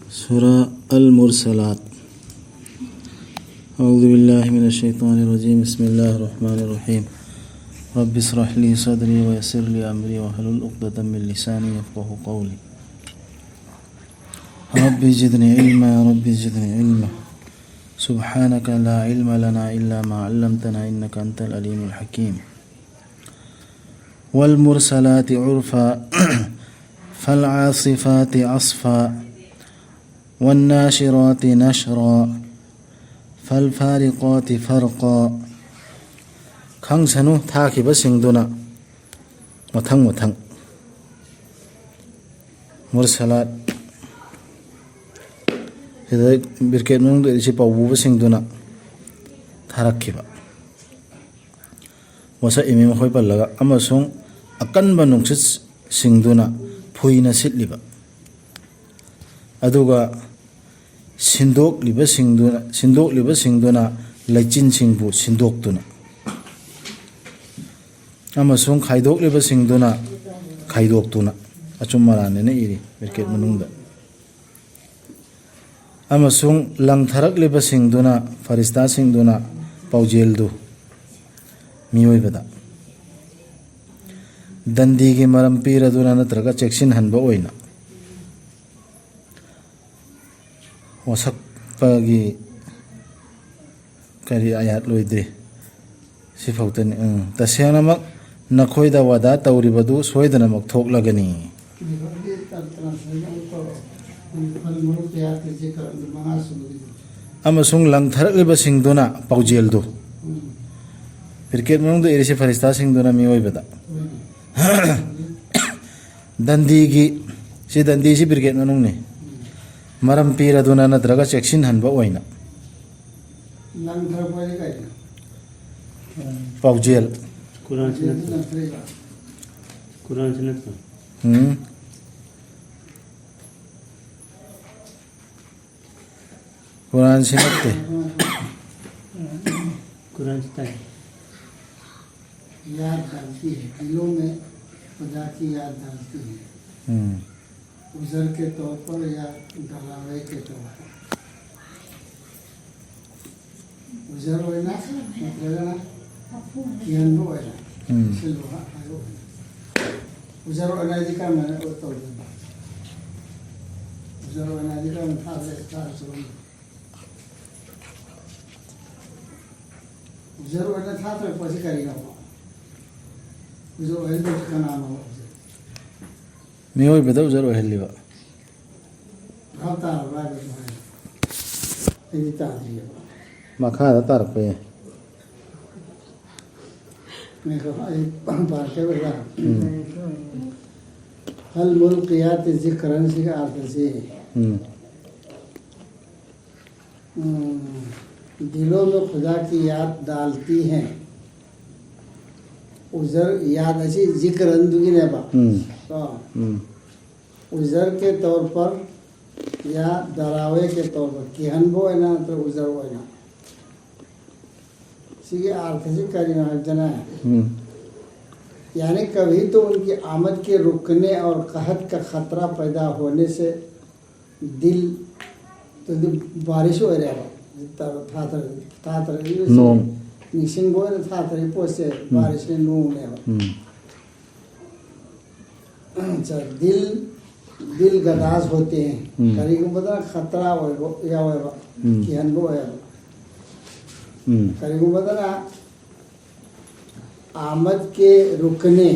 سورة المرسلات. أعوذ بالله من الشيطان الرجيم. بسم الله الرحمن الرحيم. رب اشرح لي صدري ويسر لي أمري واحلل عقدة من لساني يفقهوا قولي. ربي زدني علما يا ربي زدني علما. سبحانك لا علم لنا إلا ما علمتنا إنك أنت العليم الحكيم. والمرسلات عرفا فالعاصفات عصفا والناشرات نشرا فالفارقات فرقا. ꯈꯪꯁꯅꯨ ꯊꯥꯈꯤꯕꯁꯤꯡꯗꯨꯅ ꯃꯊꯪ ꯃꯊꯪ. ꯃꯨꯔꯁꯂꯥꯠ ꯁꯤꯗ ꯕꯤꯔꯀꯦꯠ ꯃꯅꯨꯡꯗ ꯏꯁꯤ ꯄꯥꯎꯕꯨꯕꯁꯤꯡꯗꯨꯅ ꯊꯥꯔꯛꯈꯤꯕ ꯋꯥꯁꯛ ꯏꯃꯤ ꯃꯈꯣꯏ ꯄꯜꯂꯒ ꯑꯃꯁꯨꯡ ꯑꯀꯟꯕ ꯅꯨꯡꯁꯤꯠꯁꯤꯡꯗꯨꯅ ꯐꯨꯏꯅ ꯁꯤꯠꯂꯤꯕ ꯑꯗꯨꯒ ꯁꯤꯟꯗꯣꯛꯂꯤꯕꯁꯤꯡꯗꯨꯅ ꯂꯩꯆꯤꯟꯁꯤꯡꯕꯨ ꯁꯤꯟꯗꯣꯛꯇꯨꯅ ꯑꯃꯁꯨꯡ ꯈꯥꯏꯗꯣꯛꯂꯤꯕꯁꯤꯡꯗꯨꯅ ꯈꯥꯏꯗꯣꯛꯇꯨꯅ ꯑꯆꯨꯝ ꯑꯔꯥꯟꯅꯦꯅ ꯏꯔꯤ ꯕꯤꯔꯀꯦꯠ ꯃꯅꯨꯡꯗ. ꯑꯃꯁꯨꯡ ꯂꯪꯊꯔꯛꯂꯤꯕꯁꯤꯡꯗꯨꯅ ꯐꯔꯤꯁꯇꯥꯁꯤꯡꯗꯨꯅ ꯄꯥꯎꯖꯦꯜꯗꯨ ꯃꯤꯑꯣꯏꯕꯗ ꯗꯟꯗꯤꯒꯤ ꯃꯔꯝ ꯄꯤꯔꯗꯨꯅ ꯅꯠꯇ꯭ꯔꯒ ꯆꯦꯛꯁꯤꯟꯍꯟꯕ ꯑꯣꯏꯅ ꯋꯥꯁꯛꯄꯒꯤ ꯀꯔꯤ ꯑꯌꯥꯠ ꯂꯣꯏꯗ꯭ꯔꯤ ꯁꯤꯐꯥꯎꯇꯅꯤ. ꯇꯁꯦꯡꯅꯃꯛ ꯅꯈꯣꯏꯗ ꯋꯥꯗꯥ ꯇꯧꯔꯤꯕꯗꯨ ꯁꯣꯏꯗꯅꯃꯛ ꯊꯣꯛꯂꯒꯅꯤ. ꯑꯃꯁꯨꯡ ꯂꯪꯊꯔꯛꯂꯤꯕꯁꯤꯡꯗꯨꯅ ꯄꯥꯎꯖꯦꯜꯗꯨ ꯕꯤꯔꯀꯦꯠ ꯃꯅꯨꯡꯗ ꯏꯔꯤꯁꯤ ꯐꯔꯤꯁꯇꯥꯁꯤꯡꯗꯨꯅ ꯃꯤꯑꯣꯏꯕꯗ ꯗꯟꯗꯤꯁꯤ ꯕꯤꯔꯀꯦꯠ ꯃꯅꯨꯡꯅꯤ ꯃꯔꯝ ꯄꯤꯔꯗꯨꯅ ꯅꯠꯇ꯭ꯔꯒ ꯆꯦꯛꯁꯤꯟꯍꯟꯕ ꯑꯣꯏꯅ ꯄꯥꯎꯖꯦꯜ कुरान से नत्ते कुरान से याद डालती है, दिलों में खुदा की याद डालती है, उज़र के तौर पर या डरावे के तौर पर. उज़र होना मतलब ना कियानो होना सिलवा आयो उज़र होना जिका मैंने तो उज़र होना जिका मैं था सुन जरूर है था तो पैसे करेगा जो है तो का नाम हो मियोय बेदो जरूर है लिवा खाता राग है ये ताजी है मखा तार पे मैं कहा ये बात है बता हल मुल्कियात ज़िक्रन से का अर्थ से दिलों में खुदा की याद डालती हैं. उज़र याद ऐसी जिक्र अंदुगी ने बा तो उज़र के तौर पर या डरावे के तौर पर किहन बो है ना तो उज़र हो है ना सीखे अर्थ से करना जना है. यानी कभी तो उनकी आमद के रुकने और कहत का खतरा पैदा होने से दिल तो बारिश हो रहा है नोंग निशिंग बोल था तरी पोसे बारिश ने नोंग ने अच्छा दिल गदास होते हैं करी को बता खतरा हो या हो कि अनुभव है करी को बता ना आमद के रुकने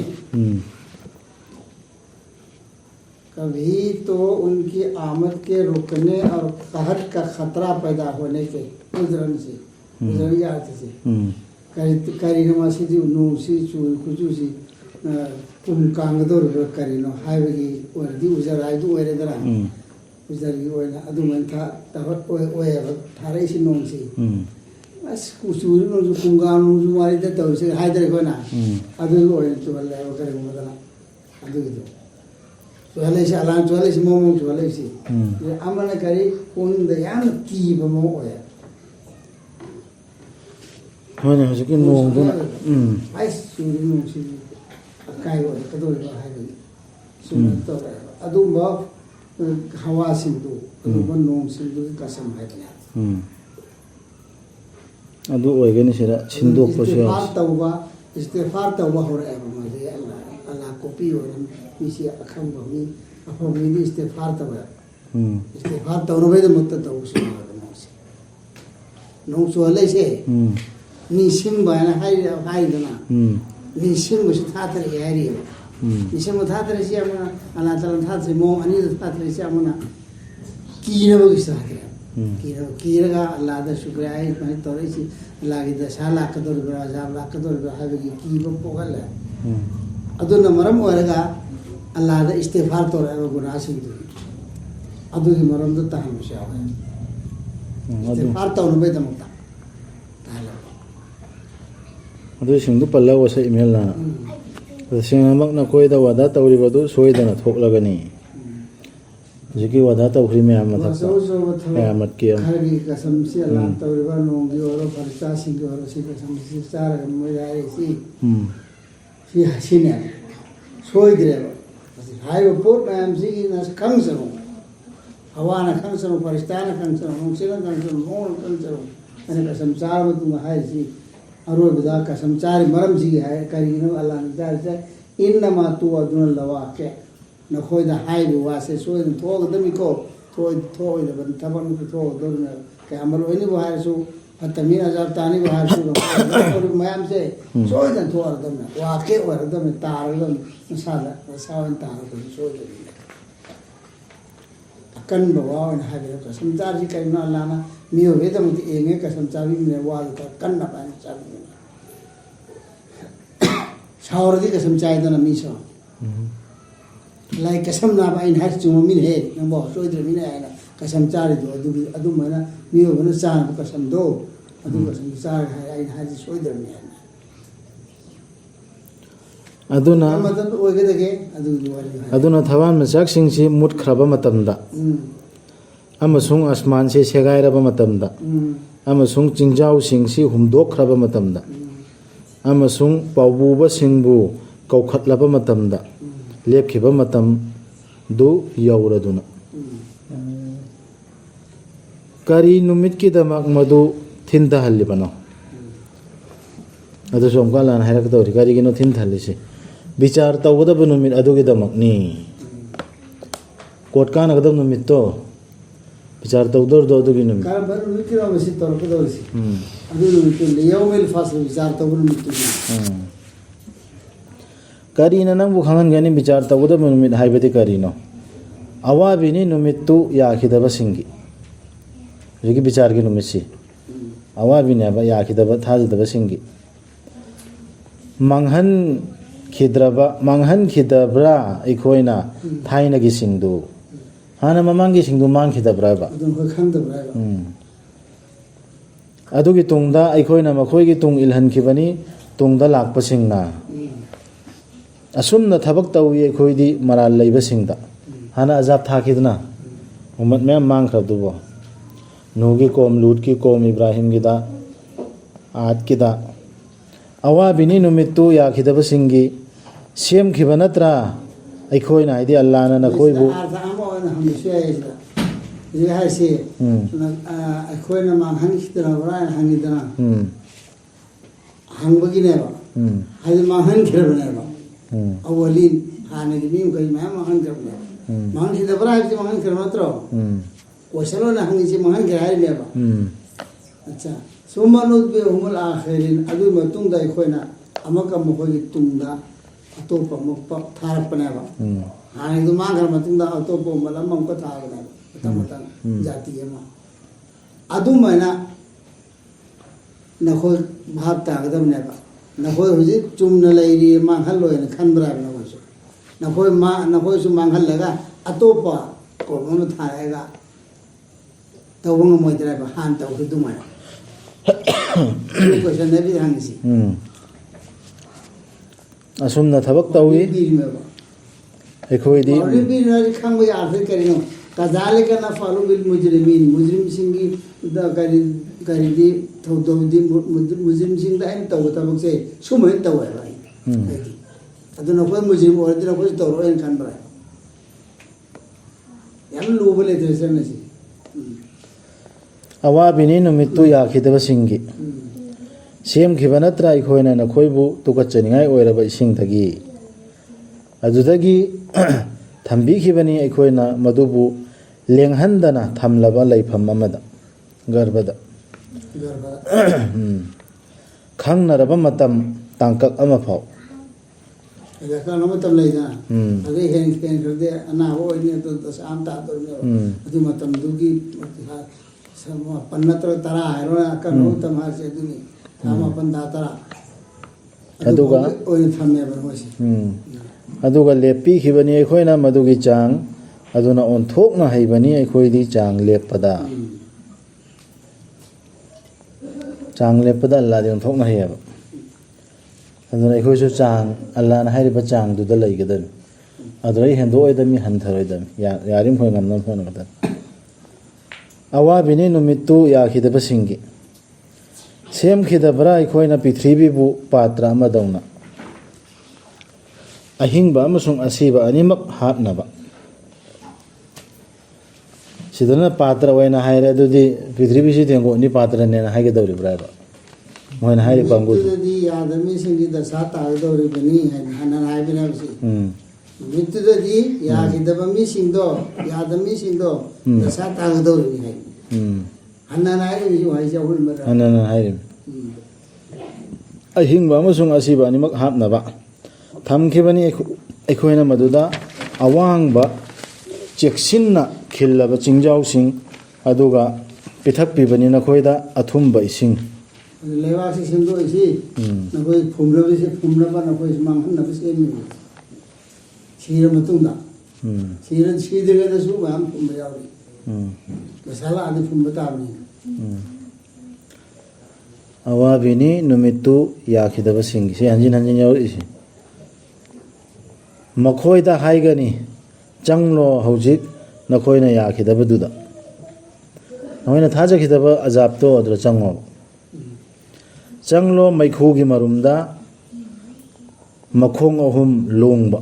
कभी तो उनकी आमद के रुकने और कहत का खतरा पैदा होने के उजरन से उजरन के अर्थ से करी हमारी दी नूसी चूल कुचूसी कांगदोर करी नो हाईवे वर्दी उजर आई दो वेरे दरा उजर की ओए ना अदु मन था तब ओए थारे सी नों सी बस कुचूरी नो जो कुंगान नो जो मारी दे तो उसे हाईदर को ना अदु ओए तो वाले वो करे मतलब अदु तो चुहले से अलान चुहले से मोमो चुहले से ये अमन करी उन दयान की बमो है होने हो सके नोंग तो ना आइस चूरी नों से काय वो कदों है हाईवे सुन तो अदु हवा सिंधु नोंग सिंधु कसम है अदु ओइगनि सिरा सिंदो कोसे इस्तेफार तौबा हो रहा है मजे अल्लाह कॉपी हो मिसी अखम भमी अफमी इस्तेफार तौबा इस्तेफार तौबा दे मत तौबा नो सोले से निसिम बाना हाय दना निसिम बस थातर यारी निसिम थातर से अमना अल्लाह ताला थातर मो अनि थातर से अमना कीना बगिस थातर कीरगा अल्लाह दा शुक्र है मैं तोरे से अल्लाह की दशा लाख दर बरा जा लाख दर है की कीब पोगल है अदुन मरम ओरगा अल्लाह दा इस्तिगफार तोरे गुनाह सिंह अदु की मरम दा तहम शाह है इस्तिगफार तौन बे दमता ताला अदु सिंधु पल्ला वसे ईमेल ना सिंगमक न कोई दा वादा तौरी बदु सोइदना थोकलगनी जिकी वादा तौरी में आमत आमत की खरगी कसम से अल्लाह तौरीबा नोंगी और फरिश्ता सिंह और सी कसम से चार मोयारे सी हसीने सोई दिरेबा हाय वो पोट मैम सी की नस खंसरो हवा न खंसरो फरिश्ता न खंसरो नोंगसिन खंसरो मोन खंसरो अने कसम चार में तुम हाय सी अरो बिदा कसम चार मरम सी है करीनो अल्लाह ने चार से इन्नमा तू अदुन लवाके नखोई दा हाई वासे सोई थोग दमी को थोई दा बन थबन को थोग दर में के अमल ओनी बाहर सो फतमी हजार तानी बाहर सो और मयाम से सोई दा थोर दम में वाके और दम में तार दम सादा सावन तार को सोई दे अकन बवावन हाबे कसम चार जी कइना अल्लाह ना मियो वेदम की एंगे कसम चाबी में वाल का कन्न पान चाबी शावर दी कसम चाय दा मी सो लाइक कसम ना बाइन हर चुम मिन है नंबो सोइद्र मिन आयना कसम चार दो अदु मना मियो बन चार कसम दो अदु कसम चार है आइन हर सोइद्र मिन आयना अदुना मतलब ओगे दगे अदुना थवान मचाक सिंगसी मुट खरबा मतमदा अमसुंग आसमान से सेगायरबा मतमदा अमसुंग चिंजाव सिंगसी हुमदोक खरबा मतमदा अमसुंग पावबुबा सिंगबु कौखटलबा मतमदा लेपखिबा मतम दु यौरदुना करी नुमित की दमक मधु थिंदा हल्लिबनो अदु सोमका लान हायरक दौरी करी गिनो थिन थल्लिसे विचार तौगदब नुमित अदु की दमक नि कोट कान गदब नुमित तो विचार तौदर दो अदु की नुमित कार बर नुमित की वसी तौर को दौसी अदु नुमित लियौमिल फासल विचार तौर नुमित करीना नंबु खांगन गनी विचार तौगदब नुमित हाइबति करीनो अवाबिनी नुमित तु याखिदब सिंगी जेकी विचार की नुमित सी अवाबिने बा याखिदब थाजदब सिंगी मंगहन खिदब्रा इखोइना थाइना की सिंदु हाना ममांग की सिंदु मांग खिदब्रा बा अदु की तुंगदा इखोइना मखोइ की तुंग इलहन खिबनी तुंगदा लाकप सिंगना असुमना थबक तौई इखोइदी मराल लैब सिंगदा हाना अजाब थाखिदना उम्मत में मांग खरदुबो नूह की कौम लूट की कौम इब्राहिम की दा आद की दा अवाबिनी नुमित्तु याखिदब सिंगी सेम खिबा नत्रा अखोइना आइदि अल्लाह ना नखोइबु अखोइना मांगहन खिदना बरान हंगिदना हंगबगिनेबा हाइदि मांगहन खिरबनेबा अवलिन हाने की मीम कई मैं मांगहन खिरबने मांगहन खिदबरा हाइदि मांगहन खिरबनत्रो क्वेश्चन ना हंगिसि मांगहन खिराइनेबा अच्छा सुमनुद बे हुमुल आखिरिन अदु मतुंग दाई खोइना अमक मखोइ तुंगदा अतोप मक थारपनेबा हानि दु मांगर मतुंगदा अतोप मलम मक थारबने तमता जाति यमा अदु मैना नखोइ भाव तागदमनेबा नखोइ हुजि चुमन लैरि मांगहल लोयन खनब्रा नखोइ नखोइ सु मांगहल लगा अतोप कोमन थारेगा तवंग मोइद्राबा हान तव दुमाया क्वेश्चन ने भी हंगसी असुमना थबक तौई एखोइदी और भी न खंग याद करिनो कजालिक नफलु बिल मुजरिमीन मुजरिम सिंगी द करिदी थौदौदी मुजरिम सिंग दा इन तव तबक से सुमै तवै भाई अदुना कोई मुजरिम और दिना कोई तौरो इन खन बरा ꯌꯥꯝ ꯂꯨꯕ ꯂꯩꯇ꯭ꯔꯦ ꯆꯪꯉꯁꯤ ꯑꯋꯥꯕꯤꯅꯤ ꯅꯨꯃꯤꯠꯇꯨ ꯌꯥꯈꯤꯗꯕꯁꯤꯡꯒꯤ ꯁꯦꯝꯈꯤꯕ ꯅꯠꯇ꯭ꯔ ꯑꯩꯈꯣꯏꯅ ꯅꯈꯣꯏꯕꯨ ꯇꯨꯀꯠꯆꯅꯤꯡꯉꯥꯏ ꯑꯣꯏꯔꯕ ꯏꯁꯤꯡꯗꯒꯤ ꯑꯗꯨꯗꯒꯤ ꯊꯝꯕꯤꯈꯤꯕꯅꯤ ꯑꯩꯈꯣꯏꯅ ꯃꯗꯨꯕꯨ ꯂꯦꯡꯍꯟꯗꯅ ꯊꯝꯂꯕ ꯂꯩꯐꯝ ꯑꯃꯗ ꯒꯔꯚꯗ ꯈꯪꯅꯔꯕ ꯃꯇꯝ ꯇꯥꯡꯀꯛ ꯑꯃ ꯐꯥꯎ ꯀꯩꯅꯣ ꯃꯇꯝ ꯂꯩꯗꯅ ꯑꯗꯩ ꯍꯦꯟꯈ꯭ꯔꯗꯤ ꯑꯅꯥꯕ ꯑꯣꯏꯅꯤ ꯑꯗꯨ ꯗꯁꯥ ꯑꯃ ꯇꯥꯗꯣꯏꯅꯦꯕ ꯑꯗꯨ ꯃꯇꯝꯗꯨꯒꯤ ꯃꯥꯄꯟ ꯅꯠꯇ꯭ꯔꯒ 10 ꯍꯥꯏꯔꯣ ꯑꯀꯟꯕ ꯃꯇꯝ ꯍꯥꯏꯁꯦ ꯑꯗꯨꯅꯤ ꯊꯥ 9 ꯊꯥ 10 ꯑꯗꯨꯒ ꯑꯣꯏꯅ ꯊꯝꯃꯦꯕ ꯃꯣꯏꯁꯦ ꯑꯗꯨꯒ ꯂꯦꯞꯄꯤꯈꯤꯕꯅꯤ ꯑꯩꯈꯣꯏꯅ ꯃꯗꯨꯒꯤ ꯆꯥꯡ ꯑꯗꯨꯅ ꯑꯣꯟꯊꯣꯛꯅ ꯍꯩꯕꯅꯤ ꯑꯩꯈꯣꯏꯗꯤ ꯆꯥꯡ ꯂꯦꯞꯄꯗ ꯑꯜꯂꯥꯗꯤ ꯑꯣꯟꯊꯣꯛꯅ ꯍꯩꯌꯦꯕ ꯑꯗꯨꯅ ꯑꯩꯈꯣꯏꯁꯨ ꯆꯥꯡ ꯑꯜꯂꯥꯅ ꯍꯥꯏꯔꯤꯕ ꯆꯥꯡꯗꯨꯗ ꯂꯩꯒꯗꯕꯅꯤ ꯑꯗꯨꯗꯩ ꯍꯦꯟꯗꯣꯛꯑꯣꯏꯗꯕꯅꯤ ꯍꯟꯊꯔꯣꯏꯗꯕꯅꯤ ꯌꯥꯔꯤꯃꯈꯣꯏ ꯉꯝꯅꯕ ꯍꯣꯠꯅꯒꯗꯕꯅꯤ ꯑꯋꯥꯕꯤꯅꯤ ꯅꯨꯃꯤꯠꯇꯨ ꯌꯥꯈꯤꯗꯕꯁꯤꯡꯒꯤ ꯁꯦꯝꯈꯤꯗꯕ꯭ꯔꯥ ꯑꯩꯈꯣꯏꯅ ꯄ꯭ꯔꯤꯊꯤꯕꯤꯕꯨ ꯄꯥꯇ꯭ꯔ ꯑꯃꯗꯧꯅ ꯑꯍꯤꯡꯕ ꯑꯃꯁꯨꯡ ꯑꯁꯤꯕ ꯑꯅꯤꯃꯛ ꯍꯥꯞꯅꯕ ꯁꯤꯗꯅ ꯄꯥꯇ꯭ꯔ ꯑꯣꯏꯅ ꯍꯥꯏꯔꯦ ꯑꯗꯨꯗꯤ ꯄ꯭ꯔꯤꯊꯤꯕꯤꯁꯤ ꯇꯦꯡꯀꯣꯠꯅꯤ ꯄꯥꯇ꯭ꯔꯅꯦꯅ ꯍꯥꯏꯒꯗꯧꯔꯤꯕ꯭ꯔꯥ ꯍꯥꯏꯕ ꯃꯣꯏꯅ ꯍꯥꯏꯔꯤ ꯀꯥꯡꯕꯨꯗꯨ ꯅꯨꯃꯤꯠꯇꯨꯗꯗꯤ ꯌꯥꯗꯕ ꯃꯤꯁꯤꯡꯒꯤ ꯗꯁꯥ ꯇꯥꯒꯗꯧꯔꯤꯕꯅꯤ ꯍꯥꯟꯅ ꯍꯥꯏꯕꯅꯦꯕꯁꯤ ꯅꯨꯃꯤꯠꯇꯨꯗꯗꯤ ꯌꯥꯈꯤꯗꯕ ꯃꯤꯁꯤꯡꯗꯣ ꯌꯥꯗꯕ ꯃꯤꯁꯤꯡꯗꯣ ꯗꯁꯥ ꯇꯥꯒꯗꯧꯔꯤꯕꯅꯤ ꯍꯥꯏ ꯍꯟꯅ ꯍꯥꯏꯔꯤꯕꯁꯤ ꯋꯥꯍꯩꯁꯦ ꯑꯍꯨꯟꯕꯗ ꯍꯟꯅ ꯍꯥꯏꯔꯤꯕ ꯑꯍꯤꯡꯕ ꯑꯃꯁꯨꯡ ꯑꯁꯤꯕ ꯑꯅꯤꯃꯛ ꯍꯥꯞꯅꯕ ꯊꯝꯈꯤꯕꯅꯤ ꯑꯩꯈꯣꯏꯅ ꯃꯗꯨꯗ ꯑꯋꯥꯡꯕ ꯆꯦꯛꯁꯤꯟꯅ ꯈꯤꯜꯂꯕ ꯆꯤꯡꯖꯥꯎꯁꯤꯡ ꯑꯗꯨꯒ ꯄꯤꯊꯛꯄꯤꯕꯅꯤ ꯅꯈꯣꯏꯗ ꯑꯊꯨꯝꯕ ꯏꯁꯤꯡ ꯂꯩꯕꯥꯛꯁꯤ ꯁꯦꯝꯗꯣꯛꯏꯁꯤ ꯅꯈꯣꯏ ꯐꯨꯝꯂꯕꯁꯤ ꯐꯨꯝꯅꯕ ꯅꯈꯣꯏ ꯃꯥꯡꯍꯟꯅꯕ ꯁꯦꯝꯃꯤꯕ ꯁꯤꯔ ꯃꯇꯨꯡꯗ ꯁꯤꯗ꯭ꯔꯤꯉꯩꯗꯁꯨ ꯃꯌꯥꯝ ꯐꯨꯝꯕ ꯌꯥꯎꯔꯤ ꯄꯩꯁꯥ ꯂꯥꯛꯑꯗꯤ ꯐꯨꯝꯕ ꯇꯥꯕꯅꯤ ꯑꯋꯥꯕꯤꯅꯤ ꯅꯨꯃꯤꯠꯇꯨ ꯌꯥꯈꯤꯗꯕꯁꯤꯡꯒꯤ ꯁꯤ ꯍꯟꯖꯤꯟ ꯍꯟꯖꯤꯟ ꯌꯥꯎꯔꯛꯏꯁꯤ ꯃꯈꯣꯏꯗ ꯍꯥꯏꯒꯅꯤ ꯆꯪꯂꯣ ꯍꯧꯖꯤꯛ ꯅꯈꯣꯏꯅ ꯌꯥꯈꯤꯗꯕꯗꯨꯗ ꯅꯈꯣꯏꯅ ꯊꯥꯖꯈꯤꯗꯕ ꯑꯖꯥꯕꯇꯣ ꯑꯗꯨꯗ ꯆꯪꯂꯣ ꯃꯩꯈꯨꯒꯤ ꯃꯔꯨꯝꯗ ꯃꯈꯣꯡ 3 ꯂꯣꯡꯕ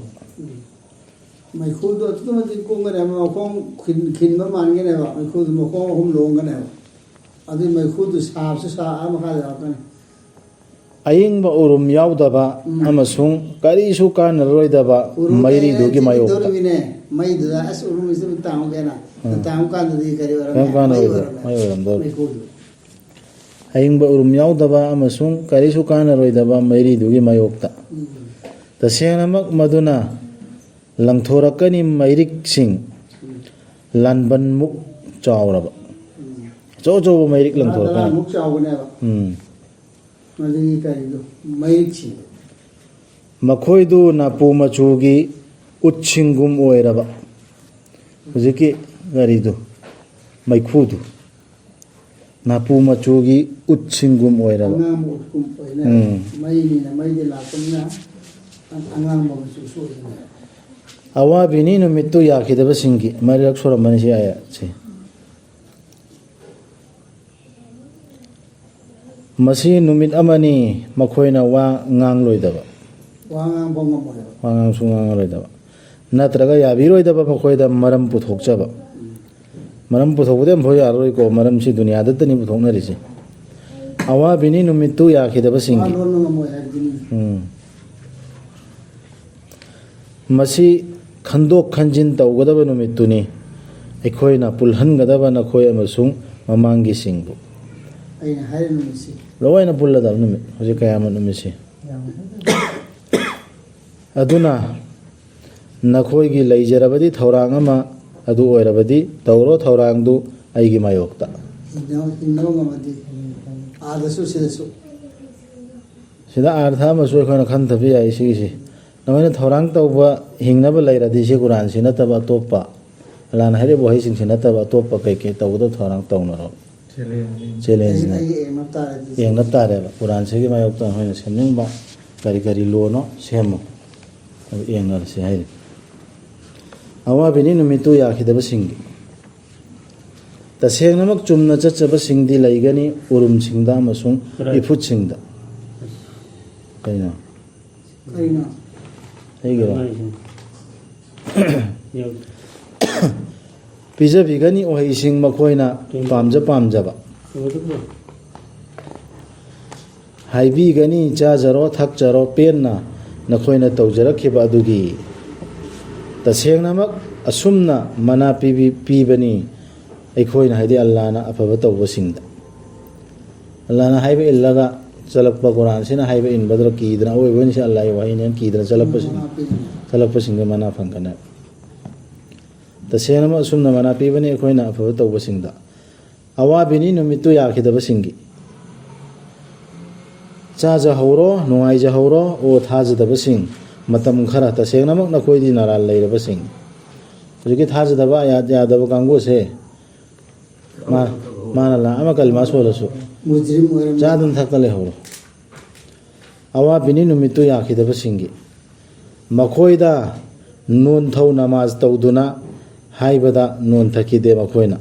ꯃꯩꯈꯨꯗꯣ ꯑꯗꯨꯛꯀꯤ ꯃꯇꯤꯛ ꯀꯨꯡꯒꯅꯦꯕ ꯃꯈꯣꯡ ꯈꯤꯟꯕ ꯃꯥꯟꯒꯅꯦꯕ ꯃꯩꯈꯨꯗꯨ ꯃꯈꯣꯡ 3 ꯂꯣꯡꯒꯅꯦꯕ ꯑꯗꯨꯏ ꯃꯩꯈꯨꯗꯨ ꯁꯥꯕꯁꯨ ꯃꯈꯥꯗ ꯌꯥꯎꯔꯛꯀꯅꯤ ꯑꯌꯤꯡꯕ ꯎꯔꯨꯝ ꯌꯥꯎꯗꯕ ꯑꯃꯁꯨꯡ ꯀꯔꯤꯁꯨ ꯀꯥꯟꯅꯔꯣꯏꯗꯕ ꯃꯩꯔꯤꯗꯨꯒꯤ ꯃꯥꯌꯣꯛꯇ ꯃꯩꯗꯨꯗ ꯑꯁ ꯎꯔꯨꯝꯁꯤꯕꯨ ꯇꯥꯡꯒꯦꯅ ꯇꯥꯡ ꯀꯥꯟꯗꯗꯤ ꯀꯔꯤ ꯑꯣꯏꯔꯝꯃꯦ ꯑꯌꯤꯡꯕ ꯎꯔꯨꯝ ꯌꯥꯎꯗꯕ ꯑꯃꯁꯨꯡ ꯀꯔꯤꯁꯨ ꯀꯥꯟꯅꯔꯣꯏꯗꯕ ꯃꯩꯔꯤꯗꯨꯒꯤ ꯃꯥꯌꯣꯛꯇ ꯇꯁꯦꯡꯅꯃꯛ ꯃꯗꯨꯅ ꯂꯪꯊꯣꯔꯛꯀꯅꯤ ꯃꯩꯔꯤꯛꯁꯤꯡ ꯂꯥꯟꯕꯟꯃꯨꯛ ꯆꯥꯎꯔꯕ ꯑꯆꯧꯕ ꯃꯩꯔꯤꯛ ꯂꯪꯊꯣꯔꯛꯀꯅꯤ ꯑꯃꯨꯛ ꯆꯥꯎꯕꯅꯦꯕ ꯃꯗꯨꯒꯤ ꯀꯔꯤꯗꯣ ꯃꯩꯔꯤꯛꯁꯤꯡ ꯃꯈꯣꯏꯗꯨ ꯅꯥꯄꯨ ꯃꯆꯨꯒꯤ ꯎꯠꯁꯤꯡꯒꯨꯝ ꯑꯣꯏꯔꯕ ꯍꯧꯖꯤꯛꯀꯤ ꯀꯔꯤꯗꯨ ꯃꯩꯈꯨꯗꯨ ꯅꯥꯄꯨ ꯃꯆꯨꯒꯤ ꯎꯠꯁꯤꯡꯒꯨꯝ ꯑꯣꯏꯔꯕ ꯑꯉꯥꯡꯕ ꯎꯠꯀꯨꯝ ꯑꯣꯏꯅ ꯃꯩꯅꯤꯅ ꯃꯩꯗꯤ ꯂꯥꯛꯄꯅꯤꯅ ꯑꯉꯥꯡꯕ ꯃꯆꯨꯁꯨ ꯑꯣꯏꯕꯅꯦ ꯑꯋꯥꯕꯤꯅꯤ ꯅꯨꯃꯤꯠꯇꯨ ꯌꯥꯈꯤꯗꯕꯁꯤꯡꯒꯤ ꯃꯔꯤꯔꯛ ꯁꯨꯔꯝꯕꯅꯤ ꯁꯤ ꯑꯥꯌꯠꯁꯦ ꯃꯁꯤ ꯅꯨꯃꯤꯠ ꯑꯃꯅꯤ ꯃꯈꯣꯏꯅ ꯋꯥ ꯉꯥꯡꯂꯣꯏꯗꯕ ꯋꯥ ꯉꯥꯡꯕ ꯉꯝꯃꯣꯏꯕ ꯋꯥ ꯉꯥꯡꯁꯨ ꯉꯥꯡꯂꯣꯏꯗꯕ ꯅꯠꯇ꯭ꯔꯒ ꯌꯥꯕꯤꯔꯣꯏꯗꯕ ꯃꯈꯣꯏꯗ ꯃꯔꯝ ꯄꯨꯊꯣꯛꯆꯕ ꯃꯔꯝ ꯄꯨꯊꯣꯛꯄꯗꯤ ꯑꯃꯐꯥꯎ ꯌꯥꯔꯔꯣꯏꯀꯣ ꯃꯔꯝꯁꯤ ꯗꯨꯅꯤꯌꯥꯗꯇꯅꯤ ꯄꯨꯊꯣꯛꯅꯔꯤꯁꯦ ꯑꯋꯥꯕꯤꯅꯤ ꯅꯨꯃꯤꯠꯇꯨ ꯌꯥꯈꯤꯗꯕꯁꯤꯡꯒꯤ ꯃꯁꯤ ꯈꯟꯗꯣꯛ ꯈꯟꯖꯤन ꯇꯧꯒꯗꯕ ꯅꯨꯃꯤꯠꯇꯨꯅꯤ ꯑꯩꯈꯣꯏꯅ ꯄꯨꯜꯍꯟꯒꯗꯕ ꯅꯈꯣꯏ ꯑꯃꯁꯨꯡ ꯃꯃꯥꯡꯒꯤꯁꯤꯡꯕꯨ ꯑꯩꯅ ꯍꯥꯏꯔꯤꯕ ꯅꯨꯃꯤꯠꯁꯤ ꯂꯣꯏꯅ ꯄꯨꯜꯂꯗꯕ ꯅꯨꯃꯤꯠ ꯍꯧꯖꯤꯛ ꯀꯌꯥꯃꯠ ꯅꯨꯃꯤꯠꯁꯤ ꯑꯗꯨꯅ ꯅꯈꯣꯏꯒꯤ ꯂꯩꯖꯔꯕꯗꯤ ꯊꯧꯔꯥꯡ ꯑꯃ ꯑꯗꯨ ꯑꯣꯏꯔꯕꯗꯤ ꯇꯧꯔꯣ ꯊꯧꯔꯥꯡꯗꯨ ꯑꯩꯒꯤ ꯃꯥꯌꯣꯛꯇ ꯍꯤꯡꯅꯕ ꯉꯝꯃꯗꯤ ꯑꯥꯗꯁꯨ ꯁꯤꯗꯁꯨ ꯁꯤꯗ ꯑꯥꯔꯊ ꯑꯃꯁꯨ ꯑꯩꯈꯣꯏꯅ ꯈꯟꯊꯕ ꯌꯥꯏ ꯁꯤꯒꯤꯁꯤ ꯅꯈꯣꯏꯅ ꯊꯧꯔꯥꯡ ꯇꯧꯕ ꯍꯤꯡꯅꯕ ꯂꯩꯔꯗꯤ ꯁꯤ ꯀꯨꯔꯥꯟꯁꯤ ꯅꯠꯇꯕ ꯑꯇꯣꯞꯄ ꯑꯜꯂꯥꯍꯅ ꯍꯥꯏꯔꯤꯕ ꯋꯥꯍꯩꯁꯤꯡꯁꯤ ꯅꯠꯇꯕ ꯑꯇꯣꯞꯄ ꯀꯩꯀꯩ ꯇꯧꯒꯗꯕ ꯊꯧꯔꯥꯡ ꯇꯧꯅꯔꯣ ꯆꯦꯂꯦꯟꯖꯅ ꯌꯦꯡꯅ ꯇꯥꯔꯦꯕ ꯀꯨꯔꯥꯟꯁꯤꯒꯤ ꯃꯥꯌꯣꯛꯇ ꯑꯩꯈꯣꯏꯅ ꯁꯦꯝꯅꯤꯡꯕ ꯀꯔꯤ ꯂꯣꯅꯣ ꯁꯦꯝꯃꯣ ꯑꯗꯨ ꯌꯦꯡꯅꯔꯁꯤ ꯍꯥꯏꯔꯤ ꯑꯋꯥꯕꯤꯅꯤ ꯅꯨꯃꯤꯠꯇꯨ ꯌꯥꯈꯤꯗꯕꯁꯤꯡꯒꯤ ꯇꯁꯦꯡꯅꯃꯛ ꯆꯨꯝꯅ ꯆꯠꯆꯕꯁꯤꯡꯗꯤ ꯂꯩꯒꯅꯤ ꯎꯔꯨꯝꯁꯤꯡꯗ ꯑꯃꯁꯨꯡ ꯏꯐꯨꯠꯁꯤꯡꯗ ꯀꯩꯅꯣ ꯑꯩꯒꯤꯔꯣ ꯄꯤꯖꯕꯤꯒꯅꯤ ꯎꯍꯩꯁꯤꯡ ꯃꯈꯣꯏꯅ ꯄꯥꯝꯖꯕ ꯍꯥꯏꯕꯤꯒꯅꯤ ꯆꯥꯖꯔꯣ ꯊꯛꯆꯔꯣ ꯄꯦꯟꯅ ꯅꯈꯣꯏꯅ ꯇꯧꯖꯔꯛꯈꯤꯕ ꯑꯗꯨꯒꯤ ꯇꯁꯦꯡꯅꯃꯛ ꯑꯁꯨꯝꯅ ꯃꯅꯥ ꯄꯤꯕꯅꯤ ꯑꯩꯈꯣꯏꯅ ꯍꯥꯏꯗꯤ ꯑꯜꯂꯥꯍꯅ ꯑꯐꯕ ꯇꯧꯕꯁꯤꯡꯗ ꯑꯜꯂꯥꯍꯅ ꯍꯥꯏꯕ ꯏꯜꯂꯒ ꯆꯠꯂꯛꯄ ꯀꯨꯔꯥꯟꯁꯤꯅ ꯍꯥꯏꯕ ꯏꯟꯕꯗꯨꯗ ꯀꯤꯗꯅ ꯑꯣꯏꯕꯅꯤꯁꯤ ꯑꯜꯂꯥꯍꯒꯤ ꯋꯥꯍꯩꯅꯦꯅ ꯀꯤꯗꯅ ꯆꯠꯂꯛꯄꯁꯤꯡꯗ ꯃꯅꯥ ꯐꯪꯒꯅꯤ ꯇꯁꯦꯡꯅꯃꯛ ꯑꯁꯨꯝꯅ ꯃꯅꯥ ꯄꯤꯕꯅꯤ ꯑꯩꯈꯣꯏꯅ ꯑꯐꯕ ꯇꯧꯕꯁꯤꯡꯗ ꯑꯋꯥꯕꯤꯅꯤ ꯅꯨꯃꯤꯠꯇꯨ ꯌꯥꯈꯤꯗꯕꯁꯤꯡꯒꯤ ꯆꯥꯖꯍꯧꯔꯣ ꯅꯨꯡꯉꯥꯏꯖꯍꯧꯔꯣ ꯑꯣ ꯊꯥꯖꯗꯕꯁꯤꯡ ꯃꯇꯝ ꯈꯔ ꯇꯁꯦꯡꯅꯃꯛ ꯅꯈꯣꯏꯗꯤ ꯅꯔꯥꯜ ꯂꯩꯔꯕꯁꯤꯡ ꯍꯧꯖꯤꯛꯀꯤ ꯊꯥꯖꯗꯕ ꯑꯌꯥꯠ ꯌꯥꯗꯕ ꯀꯥꯡꯕꯨꯁꯦ ꯃꯥꯅ ꯂꯥꯛꯑꯃ ꯀꯜꯃꯥ ꯁꯣꯜꯂꯁꯨ ꯆꯥꯗꯅ ꯊꯛꯇ ꯂꯩꯍꯧꯔꯣ ꯑꯋꯥꯕꯤꯅꯤ ꯅꯨꯃꯤꯠꯇꯨ ꯌꯥꯈꯤꯗꯕꯁꯤꯡꯒꯤ ꯃꯈꯣꯏꯗ ꯅꯣꯟꯊꯧ ꯅꯃꯥꯖ ꯇꯧꯗꯨꯅ ꯍꯥꯏꯕꯗ ꯅꯣꯟꯊꯈꯤꯗꯦ ꯃꯈꯣꯏꯅ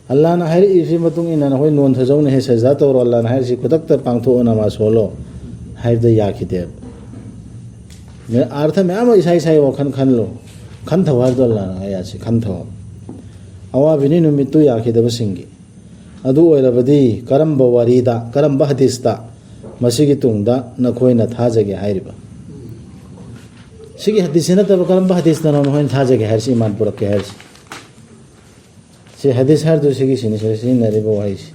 ꯑꯜꯂꯥꯍꯅ ꯍꯥꯏꯔꯛꯏꯁꯤ ꯃꯇꯨꯡ ꯏꯟꯅ ꯅꯈꯣꯏ ꯅꯣꯟꯊꯖꯧꯅ ꯍꯦ ꯁꯖꯗꯥ ꯇꯧꯔꯣ ꯑꯜꯂꯥꯍꯅ ꯍꯥꯏꯔꯤꯁꯤ ꯈꯨꯗꯛꯇ ꯄꯥꯡꯊꯣꯛꯑꯣ ꯅꯃꯥꯖ ꯁꯣꯜꯂꯣ ꯍꯥꯏꯕꯗ ꯌꯥꯈꯤꯗꯦꯕ ꯑꯥꯔꯊ ꯃꯌꯥꯝ ꯑꯃ ꯏꯁꯥ ꯏꯁꯥꯒꯤ ꯋꯥꯈꯜ ꯈꯟꯊꯧ ꯍꯥꯏꯕꯗꯣ ꯑꯜꯂꯥꯍꯅ ꯑꯌꯥꯠꯁꯤ ꯈꯟꯊꯧ ꯑꯋꯥꯕꯤꯅꯤ ꯅꯨꯃꯤꯠꯇꯨ ꯌꯥꯈꯤꯗꯕꯁꯤꯡꯒꯤ ꯑꯗꯨ ꯑꯣꯏꯔꯕꯗꯤ ꯀꯔꯝꯕ ꯋꯥꯔꯤꯗ ꯀꯔꯝꯕ ꯍꯗꯤꯁꯇ ꯃꯁꯤꯒꯤ ꯇꯨꯡꯗ ꯅꯈꯣꯏꯅ ꯊꯥꯖꯒꯦ ꯍꯥꯏꯔꯤꯕ ꯁꯤꯒꯤ ꯍꯗꯤꯁꯁꯤ ꯅꯠꯇꯕ ꯀꯔꯝꯕ ꯍꯗꯤꯁꯇꯅꯣ ꯅꯈꯣꯏꯅ ꯊꯥꯖꯒꯦ ꯍꯥꯏꯔꯤꯁꯤ ꯏꯃꯥꯟ ꯄꯨꯔꯛꯀꯦ ꯍꯥꯏꯔꯤꯁꯤ ꯁꯤ ꯍꯗꯤꯁ ꯍꯥꯏꯔꯗꯨ ꯁꯤꯒꯤꯁꯤꯅꯤ ꯁꯤꯗ ꯁꯤꯖꯤꯟꯅꯔꯤꯕ ꯋꯥꯍꯩꯁꯤ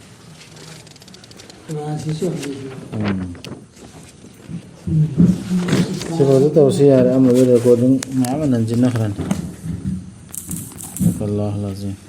ꯁꯤꯐꯥꯎꯗ ꯇꯧꯔꯁꯤ ꯌꯥꯔꯦ ꯑꯃꯗ ꯔꯦꯀꯣꯔꯗꯤꯡ ꯃꯌꯥꯝ ꯑꯃ ꯅꯟꯁꯤꯟꯅꯈ꯭ꯔꯅꯤ ꯑꯜꯂꯥꯍꯨ ꯑꯜꯂꯥꯍ